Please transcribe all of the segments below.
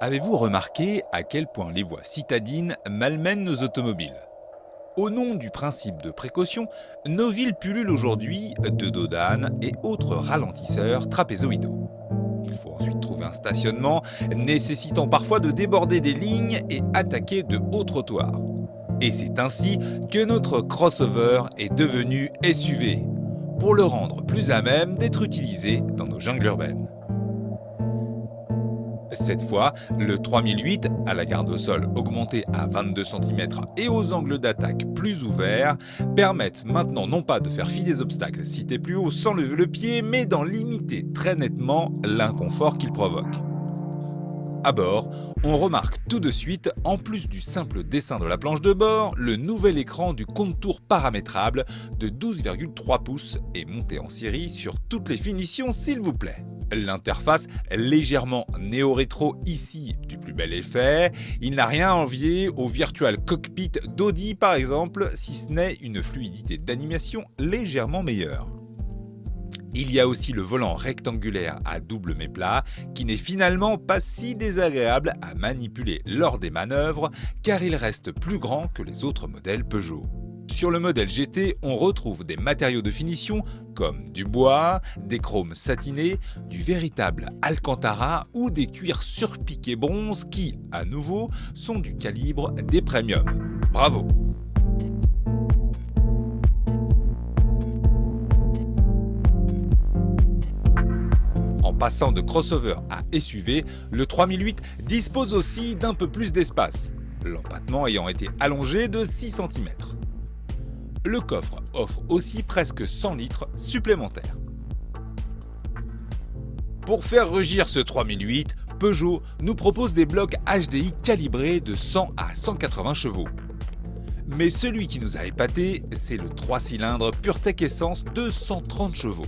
Avez-vous remarqué à quel point les voies citadines malmènent nos automobiles? Au nom du principe de précaution, nos villes pullulent aujourd'hui de dos d'âne et autres ralentisseurs trapézoïdaux. Il faut ensuite trouver un stationnement, nécessitant parfois de déborder des lignes et attaquer de hauts trottoirs. Et c'est ainsi que notre crossover est devenu SUV, pour le rendre plus à même d'être utilisé dans nos jungles urbaines. Cette fois, le 3008, à la garde au sol augmentée à 22 cm et aux angles d'attaque plus ouverts, permettent maintenant non pas de faire fi des obstacles cités plus haut sans lever le pied, mais d'en limiter très nettement l'inconfort qu'ils provoquent. À bord, on remarque tout de suite, en plus du simple dessin de la planche de bord, le nouvel écran du contour paramétrable de 12,3 pouces et monté en série sur toutes les finitions s'il vous plaît. L'interface légèrement néo-rétro ici du plus bel effet, il n'a rien à envier au Virtual Cockpit d'Audi par exemple, si ce n'est une fluidité d'animation légèrement meilleure. Il y a aussi le volant rectangulaire à double méplat qui n'est finalement pas si désagréable à manipuler lors des manœuvres car il reste plus grand que les autres modèles Peugeot. Sur le modèle GT, on retrouve des matériaux de finition comme du bois, des chromes satinés, du véritable Alcantara ou des cuirs surpiqués bronze qui, à nouveau, sont du calibre des premiums. Bravo! En passant de crossover à SUV, le 3008 dispose aussi d'un peu plus d'espace, l'empattement ayant été allongé de 6 cm. Le coffre offre aussi presque 100 litres supplémentaires. Pour faire rugir ce 3008, Peugeot nous propose des blocs HDI calibrés de 100 à 180 chevaux. Mais celui qui nous a épaté, c'est le 3 cylindres PureTech Essence de 130 chevaux.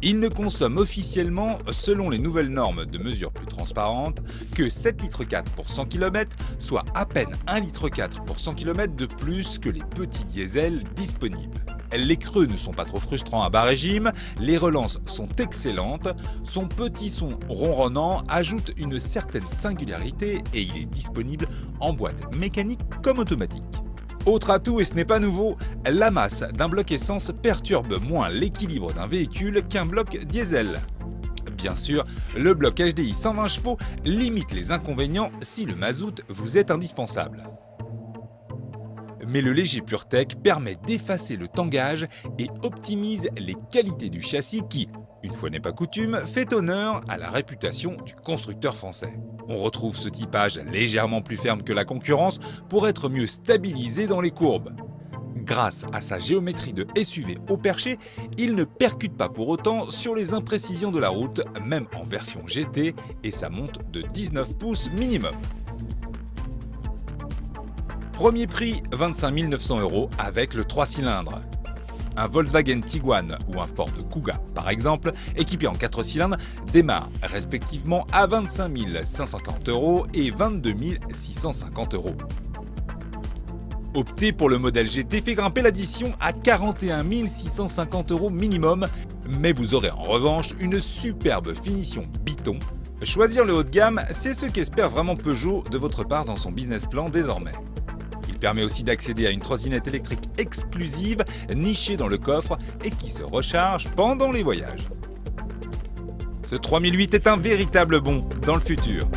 Il ne consomme officiellement, selon les nouvelles normes de mesure plus transparentes, que 7,4 litres pour 100 km, soit à peine 1,4 litre pour 100 km de plus que les petits diesels disponibles. Les creux ne sont pas trop frustrants à bas régime, les relances sont excellentes, son petit son ronronnant ajoute une certaine singularité et il est disponible en boîte mécanique comme automatique. Autre atout, et ce n'est pas nouveau, la masse d'un bloc essence perturbe moins l'équilibre d'un véhicule qu'un bloc diesel. Bien sûr, le bloc HDI 120 chevaux limite les inconvénients si le mazout vous est indispensable. Mais le léger PureTech permet d'effacer le tangage et optimise les qualités du châssis qui, une fois n'est pas coutume, fait honneur à la réputation du constructeur français. On retrouve ce typage légèrement plus ferme que la concurrence pour être mieux stabilisé dans les courbes. Grâce à sa géométrie de SUV au perché, il ne percute pas pour autant sur les imprécisions de la route, même en version GT, et ça monte de 19 pouces minimum. Premier prix, 25 900 € avec le 3 cylindres. Un Volkswagen Tiguan ou un Ford Kuga, par exemple, équipé en 4 cylindres, démarre respectivement à 25 550 € et 22 650 €. Opter pour le modèle GT fait grimper l'addition à 41 650 € minimum, mais vous aurez en revanche une superbe finition biton. Choisir le haut de gamme, c'est ce qu'espère vraiment Peugeot de votre part dans son business plan désormais. Il permet aussi d'accéder à une trottinette électrique exclusive, nichée dans le coffre et qui se recharge pendant les voyages. Ce 3008 est un véritable bond dans le futur.